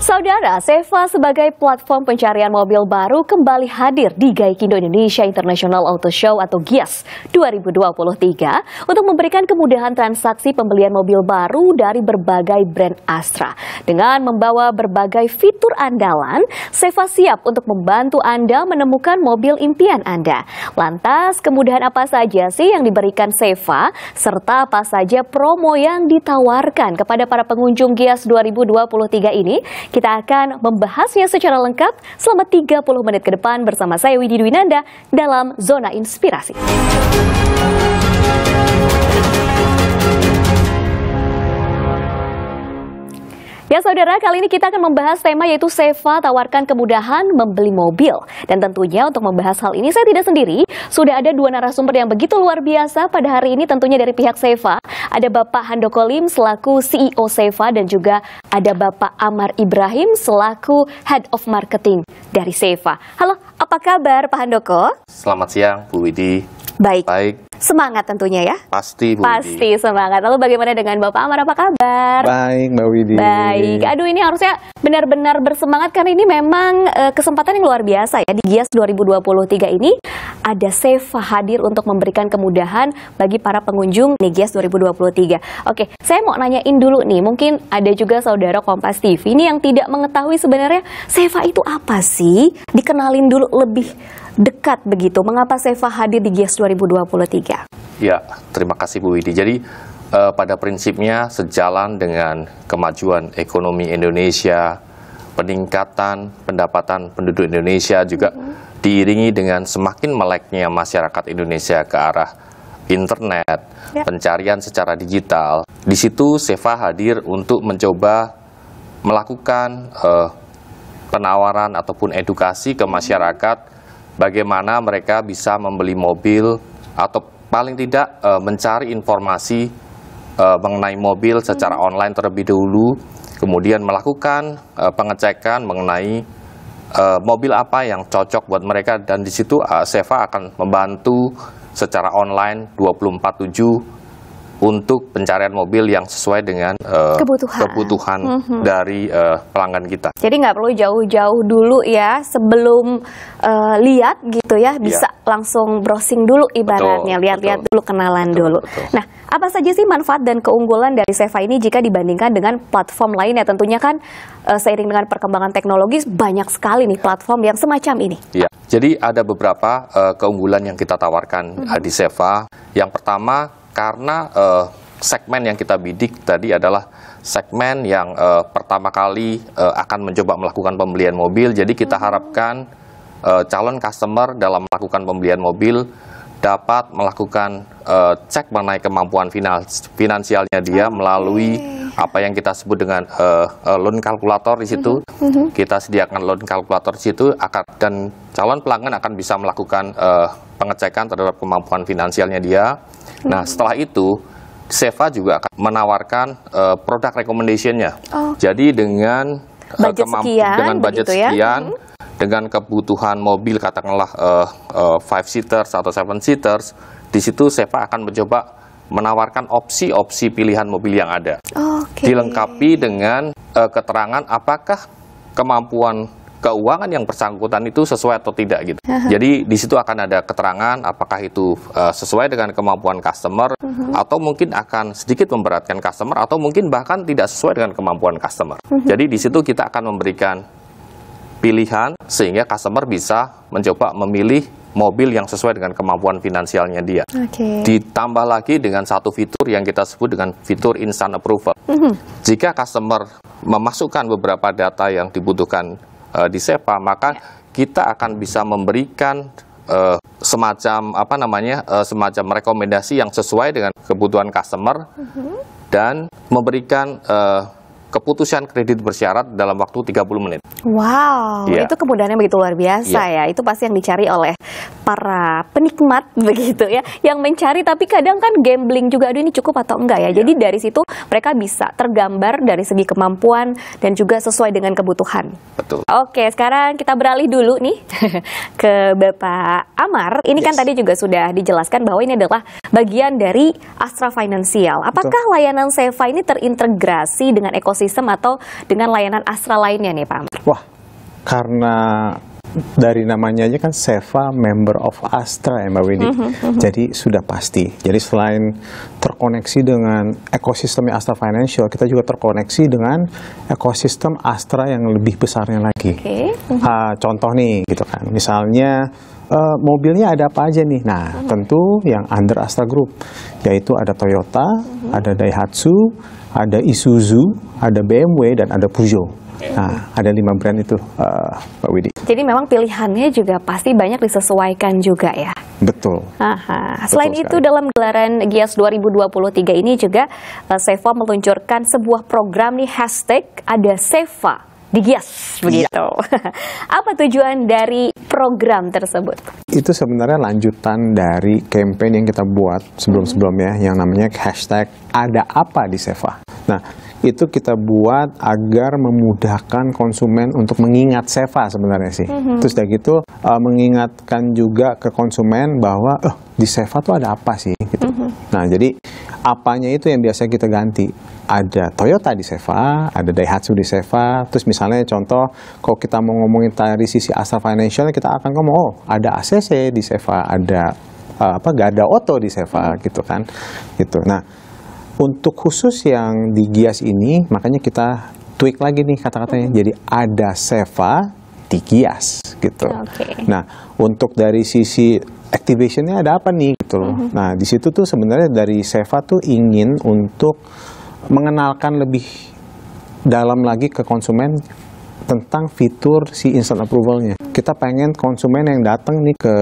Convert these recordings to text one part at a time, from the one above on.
Saudara, Seva sebagai platform pencarian mobil baru kembali hadir di Gaikindo Indonesia International Auto Show atau GIAS 2023 untuk memberikan kemudahan transaksi pembelian mobil baru dari berbagai brand Astra. Dengan membawa berbagai fitur andalan, Seva siap untuk membantu Anda menemukan mobil impian Anda. Lantas, kemudahan apa saja sih yang diberikan Seva, serta apa saja promo yang ditawarkan kepada para pengunjung GIAS 2023 ini? Kita akan membahasnya secara lengkap selama 30 menit ke depan bersama saya Widi Dwinanda dalam Zona Inspirasi. Ya saudara, kali ini kita akan membahas tema yaitu Seva tawarkan kemudahan membeli mobil. Dan tentunya untuk membahas hal ini saya tidak sendiri, sudah ada dua narasumber yang begitu luar biasa pada hari ini tentunya dari pihak Seva. Ada Bapak Handoko Lim selaku CEO Seva dan juga ada Bapak Amar Ibrahim selaku Head of Marketing dari Seva. Halo, apa kabar Pak Handoko? Selamat siang Bu Widi. Baik. Semangat tentunya ya? Pasti Bu Pasti Widi. Semangat. Lalu bagaimana dengan Bapak Amar, apa kabar? Baik Mbak Widi. Baik. Aduh, ini harusnya benar-benar bersemangat karena ini memang kesempatan yang luar biasa ya. Di GIAS 2023 ini ada Seva hadir untuk memberikan kemudahan bagi para pengunjung di GIAS 2023. Oke, saya mau nanyain dulu nih, mungkin ada juga saudara Kompas TV ini yang tidak mengetahui sebenarnya Seva itu apa sih? Dikenalin dulu lebih dekat begitu. Mengapa Seva hadir di GIAS 2023? Ya, terima kasih Bu Widi. Jadi pada prinsipnya sejalan dengan kemajuan ekonomi Indonesia, peningkatan pendapatan penduduk Indonesia juga diiringi dengan semakin meleknya masyarakat Indonesia ke arah internet, pencarian secara digital. Di situ Seva hadir untuk mencoba melakukan penawaran ataupun edukasi ke masyarakat bagaimana mereka bisa membeli mobil atau paling tidak mencari informasi mengenai mobil secara online terlebih dahulu, kemudian melakukan pengecekan mengenai mobil apa yang cocok buat mereka, dan di situ Seva akan membantu secara online 24/7 untuk pencarian mobil yang sesuai dengan kebutuhan dari pelanggan kita. Jadi nggak perlu jauh-jauh dulu ya sebelum lihat gitu ya, bisa langsung browsing dulu ibaratnya, lihat-lihat dulu, kenalan dulu. Nah, apa saja sih manfaat dan keunggulan dari Seva ini jika dibandingkan dengan platform lainnya? Tentunya kan seiring dengan perkembangan teknologi banyak sekali nih platform yang semacam ini. Ya, jadi ada beberapa keunggulan yang kita tawarkan di Seva. Yang pertama, karena segmen yang kita bidik tadi adalah segmen yang pertama kali akan mencoba melakukan pembelian mobil. Jadi kita harapkan calon customer dalam melakukan pembelian mobil dapat melakukan cek mengenai kemampuan finansialnya dia melalui apa yang kita sebut dengan loan kalkulator di situ. Kita sediakan loan kalkulator di situ, dan calon pelanggan akan bisa melakukan pengecekan terhadap kemampuan finansialnya dia. Nah, setelah itu Seva juga akan menawarkan produk recommendation-nya. Jadi dengan budget sekian, dengan kebutuhan mobil katakanlah 5-seaters atau 7-seaters, di situ Seva akan mencoba menawarkan opsi-opsi pilihan mobil yang ada. Dilengkapi dengan keterangan apakah kemampuan keuangan yang bersangkutan itu sesuai atau tidak gitu. Jadi di situ akan ada keterangan apakah itu sesuai dengan kemampuan customer, atau mungkin akan sedikit memberatkan customer, atau mungkin bahkan tidak sesuai dengan kemampuan customer. Jadi di situ kita akan memberikan pilihan sehingga customer bisa mencoba memilih mobil yang sesuai dengan kemampuan finansialnya dia. Ditambah lagi dengan satu fitur yang kita sebut dengan fitur instant approval. Jika customer memasukkan beberapa data yang dibutuhkan di Seva, maka kita akan bisa memberikan semacam semacam rekomendasi yang sesuai dengan kebutuhan customer dan memberikan keputusan kredit bersyarat dalam waktu 30 menit. Wow, itu kemudahannya begitu luar biasa ya. Itu pasti yang dicari oleh para penikmat begitu ya, yang mencari tapi kadang kan gambling juga, aduh ini cukup atau enggak ya. Jadi dari situ mereka bisa tergambar dari segi kemampuan dan juga sesuai dengan kebutuhan. Betul. Oke, sekarang kita beralih dulu nih ke Bapak Amar. Ini kan tadi juga sudah dijelaskan bahwa ini adalah bagian dari Astra Financial. Apakah layanan Seva ini terintegrasi dengan ekosistem sistem atau dengan layanan Astra lainnya nih Pak Amar? Wah, karena dari namanya aja kan SEFA member of Astra ya Mbak Windy. Jadi sudah pasti. Jadi selain terkoneksi dengan ekosistem Astra Financial, kita juga terkoneksi dengan ekosistem Astra yang lebih besarnya lagi. Contoh nih gitu kan. Misalnya mobilnya ada apa aja nih? Nah, tentu yang under Astra Group, yaitu ada Toyota, ada Daihatsu, ada Isuzu, ada BMW, dan ada Peugeot. Nah, ada 5 brand itu, Mbak Widi. Jadi memang pilihannya juga pasti banyak disesuaikan juga ya? Betul. Selain Betul itu, sekali. dalam gelaran GIAS 2023 ini juga SEFA meluncurkan sebuah program nih, hashtag ada SEFA di GIAS, begitu. Apa tujuan dari program tersebut? Itu sebenarnya lanjutan dari campaign yang kita buat sebelum-sebelumnya yang namanya hashtag ada apa di SEFA. Nah, itu kita buat agar memudahkan konsumen untuk mengingat SEFA sebenarnya sih. Terus dari gitu mengingatkan juga ke konsumen bahwa di SEFA tuh ada apa sih gitu. Nah, jadi apanya itu yang biasa kita ganti. Ada Toyota di SEFA, ada Daihatsu di SEFA. Terus misalnya contoh kalau kita mau ngomongin dari sisi Astra Financial, kita akan ngomong ada ACC di SEFA, ada Gada Auto di SEFA gitu kan. Gitu. Nah, untuk khusus yang di GIAS ini, makanya kita tweak lagi nih kata-katanya. Jadi ada SEFA di GIAS gitu. Nah, untuk dari sisi activationnya ada apa nih gitu loh. Nah, di situ tuh sebenarnya dari SEFA tuh ingin untuk mengenalkan lebih dalam lagi ke konsumen tentang fitur si instant approval-nya. Kita pengen konsumen yang datang nih ke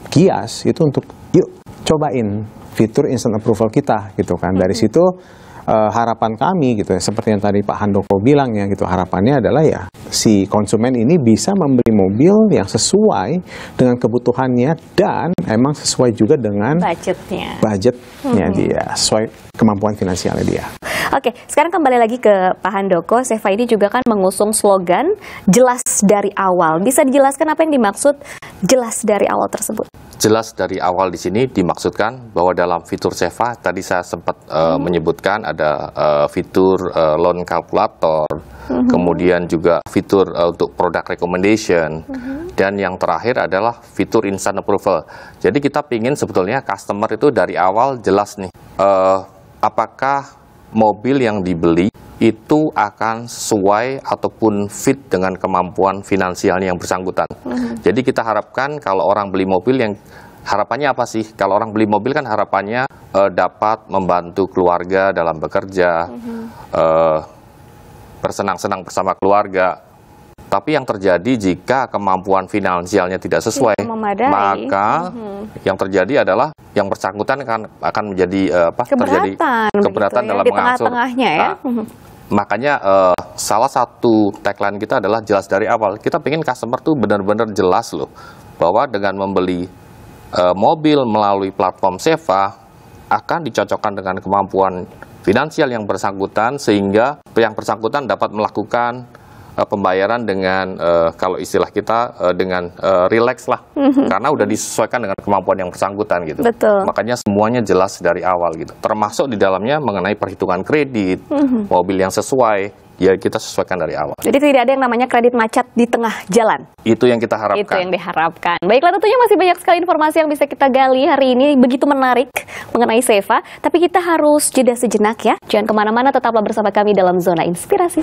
GIAS itu untuk yuk cobain fitur instant approval kita gitu kan. Dari situ harapan kami gitu ya, seperti yang tadi Pak Handoko bilang ya gitu, harapannya adalah ya si konsumen ini bisa membeli mobil yang sesuai dengan kebutuhannya dan emang sesuai juga dengan budgetnya dia, sesuai kemampuan finansialnya dia. Oke, sekarang kembali lagi ke Pak Handoko. SEFA ini juga kan mengusung slogan jelas dari awal. Bisa dijelaskan apa yang dimaksud jelas dari awal tersebut? Jelas dari awal di sini dimaksudkan bahwa dalam fitur SEFA tadi saya sempat menyebutkan ada fitur loan calculator, kemudian juga fitur untuk product recommendation, dan yang terakhir adalah fitur instant approval. Jadi kita pingin sebetulnya customer itu dari awal jelas nih, apakah mobil yang dibeli itu akan sesuai ataupun fit dengan kemampuan finansialnya yang bersangkutan. Jadi kita harapkan kalau orang beli mobil, yang harapannya apa sih? Kalau orang beli mobil kan harapannya dapat membantu keluarga dalam bekerja, bersenang-senang bersama keluarga. Tapi yang terjadi jika kemampuan finansialnya tidak sesuai, maka yang terjadi adalah yang bersangkutan akan menjadi keberatan dalam mengangsur. Ya? Makanya salah satu tagline kita adalah jelas dari awal. Kita pengen customer tuh benar-benar jelas loh bahwa dengan membeli mobil melalui platform SEFA akan dicocokkan dengan kemampuan finansial yang bersangkutan, sehingga yang bersangkutan dapat melakukan pembayaran dengan kalau istilah kita dengan relax lah, karena udah disesuaikan dengan kemampuan yang bersangkutan gitu. Betul. Makanya semuanya jelas dari awal gitu. Termasuk di dalamnya mengenai perhitungan kredit, mobil yang sesuai, ya kita sesuaikan dari awal. Jadi tidak ada yang namanya kredit macet di tengah jalan. Itu yang kita harapkan. Itu yang diharapkan. Baiklah, tentunya masih banyak sekali informasi yang bisa kita gali hari ini, begitu menarik mengenai SEFA. Tapi kita harus jeda sejenak ya. Jangan kemana-mana, tetaplah bersama kami dalam Zona Inspirasi.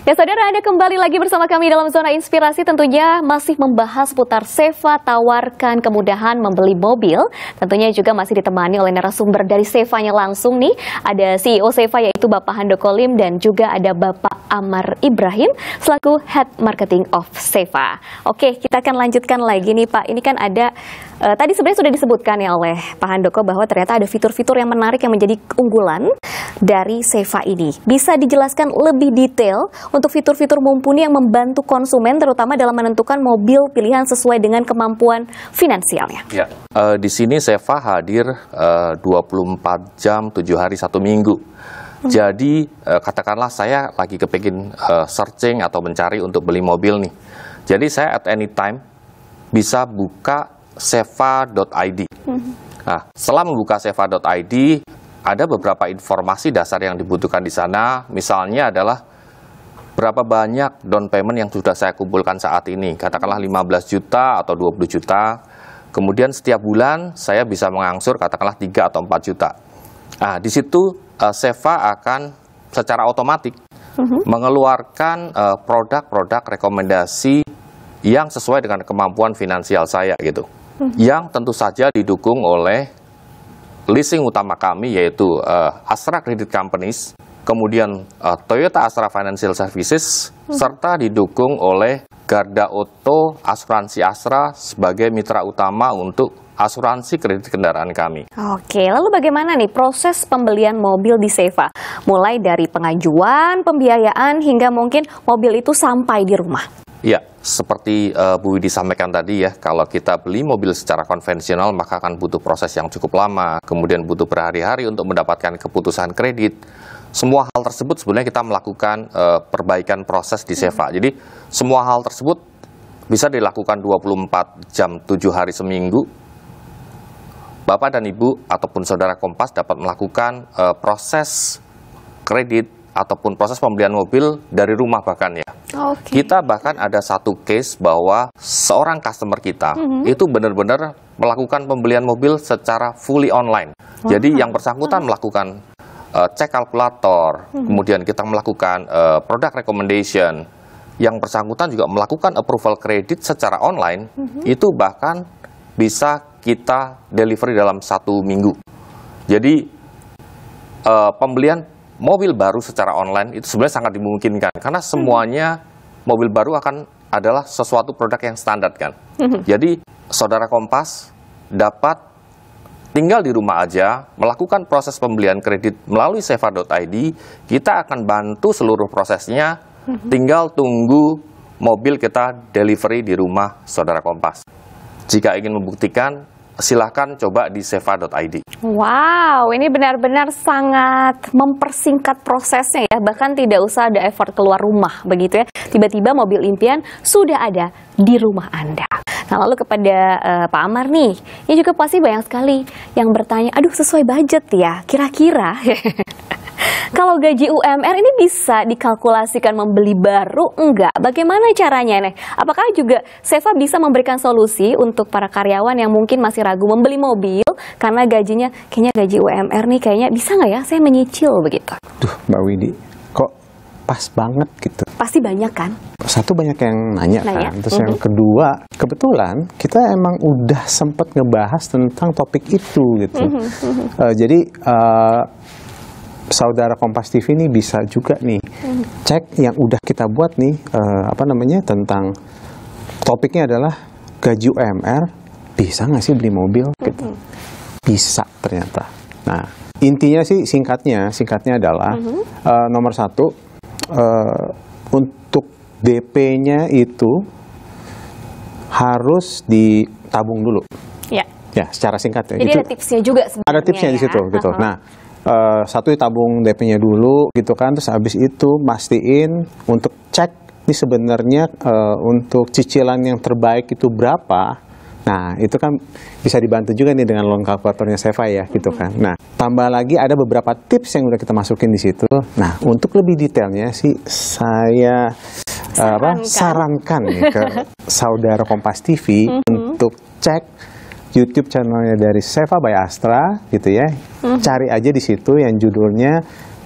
Ya saudara, Anda kembali lagi bersama kami dalam Zona Inspirasi, tentunya masih membahas seputar SEFA tawarkan kemudahan membeli mobil. Tentunya juga masih ditemani oleh narasumber dari SEFA-nya langsung nih. Ada CEO SEFA yaitu Bapak Handoko Lim dan juga ada Bapak Amar Ibrahim selaku Head Marketing of SEFA. Oke, kita akan lanjutkan lagi nih Pak. Ini kan ada, tadi sebenarnya sudah disebutkan ya oleh Pak Handoko bahwa ternyata ada fitur-fitur yang menarik yang menjadi keunggulan dari SEFA ini. Bisa dijelaskan lebih detail untuk fitur-fitur mumpuni yang membantu konsumen terutama dalam menentukan mobil pilihan sesuai dengan kemampuan finansialnya. Ya, di sini SEFA hadir 24 jam 7 hari 1 minggu. Jadi katakanlah saya lagi kepingin searching atau mencari untuk beli mobil nih. Jadi saya at any time bisa buka seva.id. Nah, setelah membuka seva.id, ada beberapa informasi dasar yang dibutuhkan di sana. Misalnya adalah berapa banyak down payment yang sudah saya kumpulkan saat ini. Katakanlah 15 juta atau 20 juta. Kemudian setiap bulan saya bisa mengangsur katakanlah 3 atau 4 juta. Nah, di situ Seva akan secara otomatis mengeluarkan produk-produk rekomendasi yang sesuai dengan kemampuan finansial saya gitu. Yang tentu saja didukung oleh leasing utama kami yaitu Astra Credit Companies, kemudian Toyota Astra Financial Services, serta didukung oleh Garda Auto Asuransi Astra sebagai mitra utama untuk asuransi kredit kendaraan kami. Oke, lalu bagaimana nih proses pembelian mobil di Seva? Mulai dari pengajuan, pembiayaan, hingga mungkin mobil itu sampai di rumah. Ya, seperti Bu Widi sampaikan tadi ya, kalau kita beli mobil secara konvensional maka akan butuh proses yang cukup lama, kemudian butuh berhari-hari untuk mendapatkan keputusan kredit. Semua hal tersebut sebenarnya kita melakukan perbaikan proses di Seva. Jadi semua hal tersebut bisa dilakukan 24 jam 7 hari seminggu. Bapak dan Ibu ataupun saudara Kompas dapat melakukan proses kredit ataupun proses pembelian mobil dari rumah bahkan ya. Kita bahkan ada satu case bahwa seorang customer kita itu benar-benar melakukan pembelian mobil secara fully online. Jadi yang bersangkutan melakukan cek kalkulator, kemudian kita melakukan product recommendation, yang bersangkutan juga melakukan approval kredit secara online, itu bahkan bisa kita delivery dalam 1 minggu. Jadi pembelian mobil baru secara online itu sebenarnya sangat dimungkinkan karena semuanya mobil baru adalah sesuatu produk yang standar kan. Jadi saudara Kompas dapat tinggal di rumah aja melakukan proses pembelian kredit melalui seva.id. Kita akan bantu seluruh prosesnya. Tinggal tunggu mobil kita delivery di rumah saudara Kompas. Jika ingin membuktikan, silahkan coba di seva.id. Wow, ini benar-benar sangat mempersingkat prosesnya ya. Bahkan tidak usah ada effort keluar rumah begitu ya. Tiba-tiba mobil impian sudah ada di rumah Anda. Nah, lalu kepada Pak Amar nih, ini juga pasti banyak sekali yang bertanya, aduh sesuai budget ya, kira-kira. Kalau gaji UMR ini bisa dikalkulasikan membeli baru enggak? Bagaimana caranya nih? Apakah juga Seva bisa memberikan solusi untuk para karyawan yang mungkin masih ragu membeli mobil karena gajinya kayaknya gaji UMR nih kayaknya bisa nggak ya saya menyicil begitu? Duh, Mbak Widi, kok pas banget gitu. Pasti banyak kan? Satu banyak yang nanya kan. Terus yang kedua, kebetulan kita emang udah sempat ngebahas tentang topik itu gitu. Jadi saudara Kompas TV ini bisa juga nih cek yang udah kita buat nih tentang topiknya adalah gaji UMR bisa nggak sih beli mobil gitu. Bisa ternyata. Nah intinya sih singkatnya adalah nomor 1 untuk DP-nya itu harus ditabung dulu. Ya secara singkat ya. Jadi gitu. Ada tipsnya juga sebenarnya. Ada tipsnya di situ gitu. Nah satu tabung DP-nya dulu gitu kan, terus habis itu mastiin untuk cek ini sebenarnya untuk cicilan yang terbaik itu berapa. Nah itu kan bisa dibantu juga nih dengan loan kalkulatornya Seva ya gitu kan. Nah tambah lagi ada beberapa tips yang udah kita masukin di situ. Nah untuk lebih detailnya sih saya sarankan nih ke saudara Kompas TV untuk cek YouTube channelnya dari Seva by Astra gitu ya. Cari aja di situ yang judulnya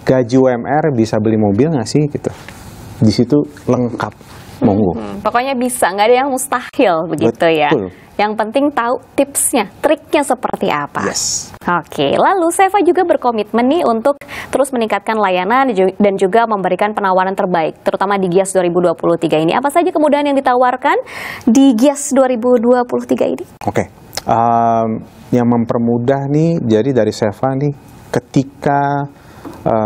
gaji UMR bisa beli mobil nggak sih gitu. Di situ lengkap, monggo. Pokoknya bisa, nggak ada yang mustahil begitu. Betul. Ya. Yang penting tahu tipsnya, triknya seperti apa. Yes. Oke, lalu Seva juga berkomitmen nih untuk terus meningkatkan layanan dan juga memberikan penawaran terbaik, terutama di GIAS 2023 ini. Apa saja kemudahan yang ditawarkan di GIAS 2023 ini? Oke. Yang mempermudah nih, jadi dari Seva nih, ketika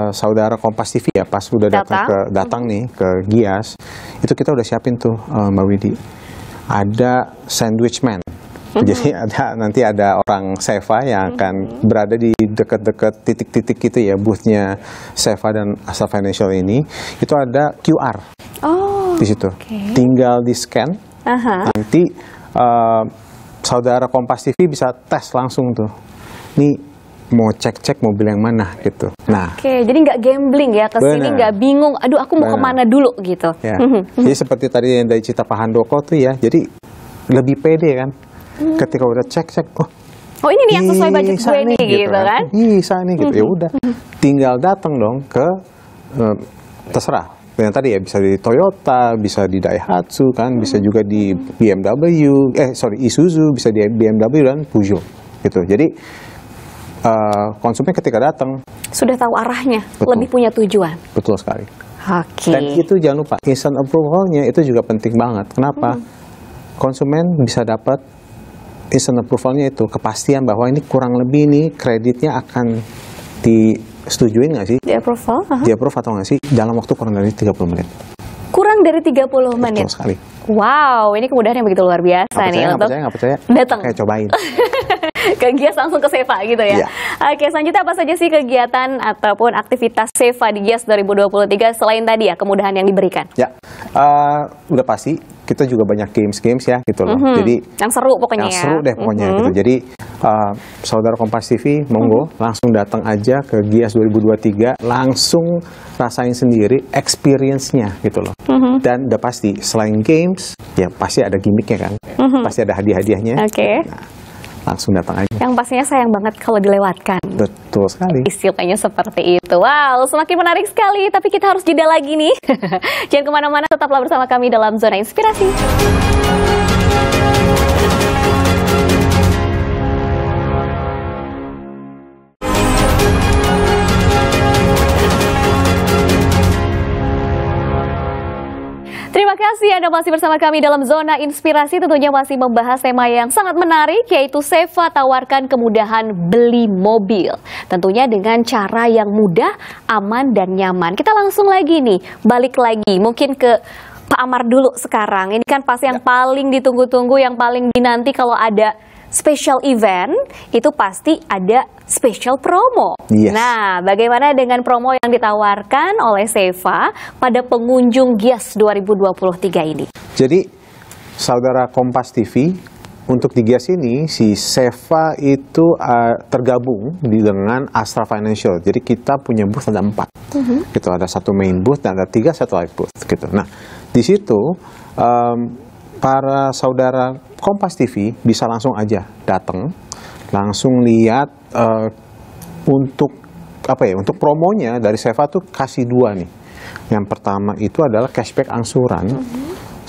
saudara Kompas TV ya, pas udah datang nih ke GIAS, itu kita udah siapin tuh Mbak Widi, ada sandwich man. Jadi nanti ada orang Seva yang akan berada di dekat-dekat titik-titik gitu ya, boothnya Seva dan Astra Financial ini. Itu ada QR di situ. Tinggal di scan. Nanti saudara Kompas TV bisa tes langsung tuh. Nih mau cek-cek mobil yang mana gitu. Nah, jadi nggak gambling ya, kesini nggak bingung. Aduh, aku mau kemana dulu gitu. Ya. Jadi seperti tadi yang dari cerita Pak Handoko tuh ya. Jadi lebih pede kan. Ketika udah cek-cek, oh ini nih yang sesuai budget gue nih gitu kan? Bisa nih gitu. Ya udah, tinggal datang dong ke terserah. Yang tadi ya bisa di Toyota, bisa di Daihatsu kan, bisa juga di BMW, Isuzu, bisa di BMW dan Peugeot gitu. Jadi konsumen ketika datang sudah tahu arahnya, lebih punya tujuan. Betul sekali. Dan itu jangan lupa instant approval-nya itu juga penting banget. Kenapa? Konsumen bisa dapat instant approval-nya itu kepastian bahwa ini kurang lebih nih kreditnya akan disetujuin nggak sih? Di approve atau nggak sih? Dalam waktu kurang dari 30 menit. Kurang dari 30 menit? Betul sekali. Wow, ini kemudahan yang begitu luar biasa nih. Nggak percaya? Datang. Kayak cobain. Ke Gias langsung ke Seva gitu ya? Oke, selanjutnya apa saja sih kegiatan ataupun aktivitas Seva di Gias 2023 selain tadi ya kemudahan yang diberikan? Ya, udah pasti kita juga banyak games ya gitu loh. Jadi yang seru pokoknya yang seru deh pokoknya gitu. Jadi saudara Kompas TV monggo langsung datang aja ke Gias 2023, langsung rasain sendiri experience-nya gitu loh. Dan udah pasti selain games ya pasti ada gimmicknya kan, pasti ada hadiah-hadiahnya. Nah, langsung datang aja. Yang pastinya sayang banget kalau dilewatkan. Betul sekali. Istilahnya seperti itu. Wow, semakin menarik sekali. Tapi kita harus jeda lagi nih. Jangan kemana-mana, tetaplah bersama kami dalam Zona Inspirasi. Terima kasih Anda masih bersama kami dalam Zona Inspirasi, tentunya masih membahas tema yang sangat menarik, yaitu Seva tawarkan kemudahan beli mobil. Tentunya dengan cara yang mudah, aman, dan nyaman. Kita langsung lagi nih, balik lagi mungkin ke Pak Amar dulu sekarang. Ini kan pasti yang paling ditunggu-tunggu, yang paling dinanti kalau ada special event, itu pasti ada special promo. Nah, bagaimana dengan promo yang ditawarkan oleh Seva pada pengunjung Gias 2023 ini? Jadi, saudara Kompas TV, untuk di Gias ini, si Seva itu tergabung dengan Astra Financial. Jadi kita punya booth ada 4. Gitu, ada satu main booth dan ada 3 satellite booth. Gitu. Nah, di situ para saudara Kompas TV bisa langsung aja datang, langsung lihat untuk promonya dari Seva tuh kasih 2 nih. Yang pertama itu adalah cashback angsuran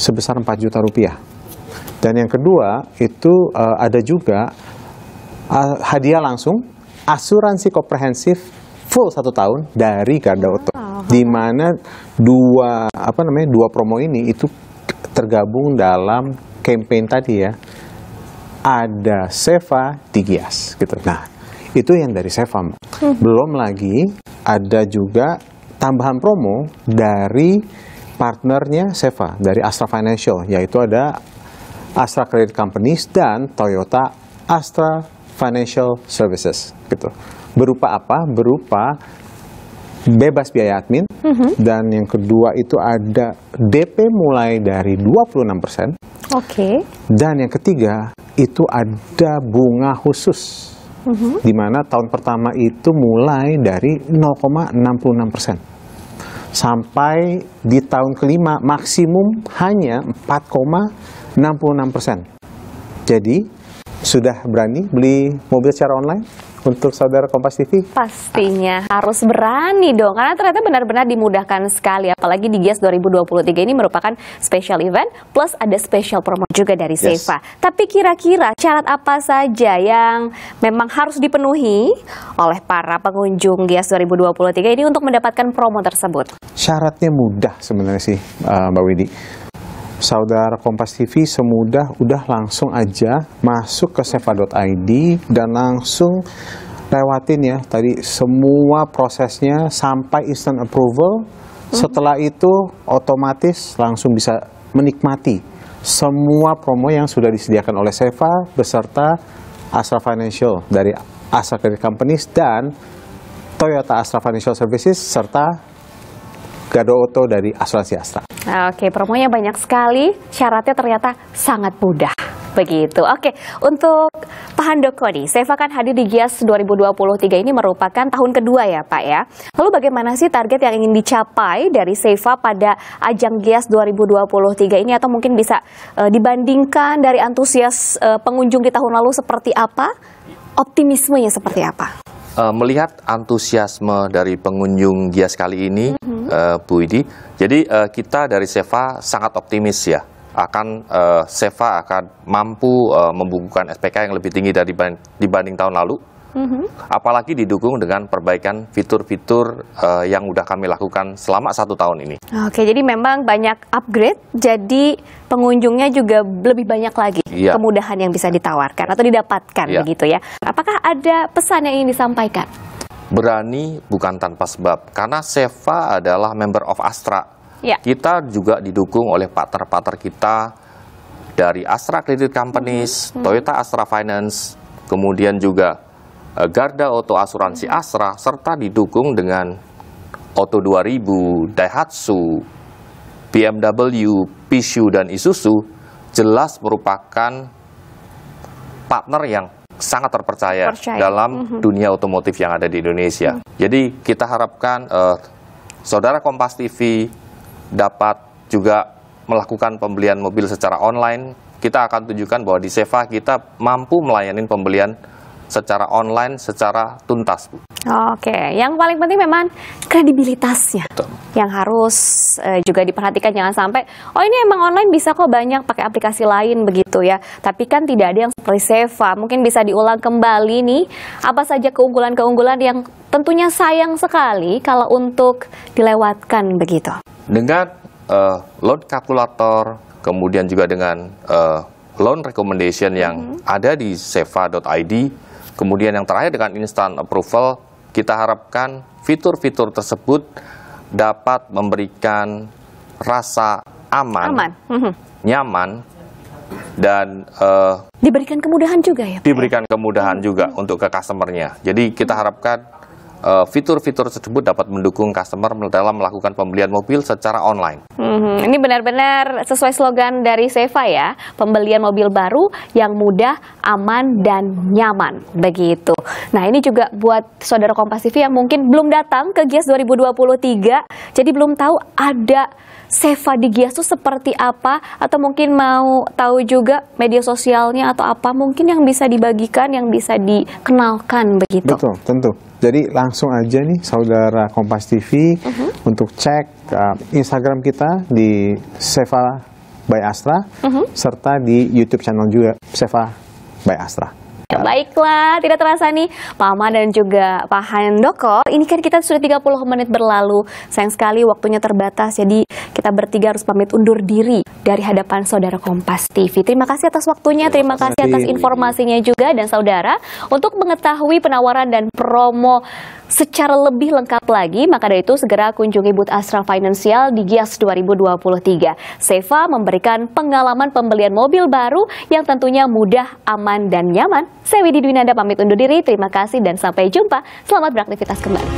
sebesar 4 juta rupiah. Dan yang kedua itu ada juga hadiah langsung asuransi komprehensif full 1 tahun dari Garda Auto. Di mana dua promo ini itu tergabung dalam campaign tadi ya, ada Seva di Gias gitu. Nah, itu yang dari Seva. Belum lagi ada juga tambahan promo dari partnernya Seva, dari Astra Financial, yaitu ada Astra Credit Companies dan Toyota Astra Financial Services gitu. Berupa apa? Berupa bebas biaya admin, dan yang kedua itu ada DP mulai dari 26%. Dan yang ketiga itu ada bunga khusus, di mana tahun pertama itu mulai dari 0,66%. Sampai di tahun kelima maksimum hanya 4,66%. Jadi sudah berani beli mobil secara online untuk saudara Kompas TV? Pastinya harus berani dong, karena ternyata benar-benar dimudahkan sekali. Apalagi di Gias 2023 ini merupakan special event, plus ada special promo juga dari Seva. Tapi kira-kira syarat apa saja yang memang harus dipenuhi oleh para pengunjung Gias 2023 ini untuk mendapatkan promo tersebut? Syaratnya mudah sebenarnya sih, Mbak Widi. Saudara Kompas TV semudah udah langsung aja masuk ke seva.id dan langsung lewatin ya tadi semua prosesnya sampai instant approval. Setelah itu otomatis langsung bisa menikmati semua promo yang sudah disediakan oleh Seva beserta Astra Financial dari Astra Credit Companies dan Toyota Astra Financial Services serta Gado Auto dari Asuransi Astra. Oke, promonya banyak sekali, syaratnya ternyata sangat mudah. Begitu. Oke, untuk Pak Handoko nih, Seva kan hadir di GIAS 2023 ini merupakan tahun kedua ya Pak ya. Lalu bagaimana sih target yang ingin dicapai dari Seva pada ajang GIAS 2023 ini, atau mungkin bisa dibandingkan dari antusias pengunjung di tahun lalu seperti apa? Optimismenya seperti apa? Melihat antusiasme dari pengunjung GIAS kali ini, Bu Idi, jadi kita dari Seva sangat optimis ya. Seva akan mampu membukukan SPK yang lebih tinggi dibanding tahun lalu, apalagi didukung dengan perbaikan fitur-fitur yang udah kami lakukan selama 1 tahun ini. Oke, jadi memang banyak upgrade, jadi pengunjungnya juga lebih banyak lagi kemudahan yang bisa ditawarkan atau didapatkan begitu ya. Apakah ada pesan yang ingin disampaikan? Berani bukan tanpa sebab, karena Seva adalah member of Astra. Kita juga didukung oleh partner-partner kita dari Astra Credit Companies, Toyota Astra Finance, kemudian juga Garda Auto Asuransi Astra, serta didukung dengan Auto 2000, Daihatsu, BMW, Peugeot, dan Isuzu, jelas merupakan partner yang sangat terpercaya dalam dunia otomotif yang ada di Indonesia. Jadi kita harapkan saudara Kompas TV dapat juga melakukan pembelian mobil secara online. Kita akan tunjukkan bahwa di Seva kita mampu melayani pembelian secara online, secara tuntas, Bu. Oke, yang paling penting memang kredibilitasnya. Betul. Yang harus juga diperhatikan, jangan sampai, oh ini emang online bisa kok banyak pakai aplikasi lain begitu ya. Tapi kan tidak ada yang seperti Seva. Mungkin bisa diulang kembali nih, apa saja keunggulan-keunggulan yang tentunya sayang sekali kalau untuk dilewatkan begitu. Dengan loan kalkulator, kemudian juga dengan loan recommendation yang ada di seva.id, kemudian yang terakhir dengan instant approval, kita harapkan fitur-fitur tersebut dapat memberikan rasa aman. Nyaman, dan diberikan kemudahan juga ya Pak? Diberikan kemudahan juga untuk ke customer-nya. Jadi kita harapkan fitur-fitur tersebut dapat mendukung customer dalam melakukan pembelian mobil secara online. Ini benar-benar sesuai slogan dari Seva ya, pembelian mobil baru yang mudah, aman, dan nyaman. Begitu. Nah ini juga buat saudara Kompas TV yang mungkin belum datang ke GIAS 2023, jadi belum tahu ada Seva di GIAS itu seperti apa, atau mungkin mau tahu juga media sosialnya atau apa mungkin yang bisa dibagikan, yang bisa dikenalkan begitu. Betul, tentu. Jadi langsung aja nih saudara Kompas TV untuk cek Instagram kita di Seva by Astra, serta di YouTube channel juga Seva by Astra. Baiklah, tidak terasa nih Pak Ahmad dan juga Pak Handoko. Ini kan kita sudah 30 menit berlalu. Sayang sekali waktunya terbatas, jadi kita bertiga harus pamit undur diri dari hadapan saudara Kompas TV. Terima kasih atas waktunya, terima kasih atas informasinya juga. Dan saudara, untuk mengetahui penawaran dan promo secara lebih lengkap lagi, maka dari itu segera kunjungi booth Astra Financial di GIAS 2023. Seva memberikan pengalaman pembelian mobil baru yang tentunya mudah, aman, dan nyaman. Saya Widi Dwinanda pamit undur diri, terima kasih dan sampai jumpa. Selamat beraktivitas kembali.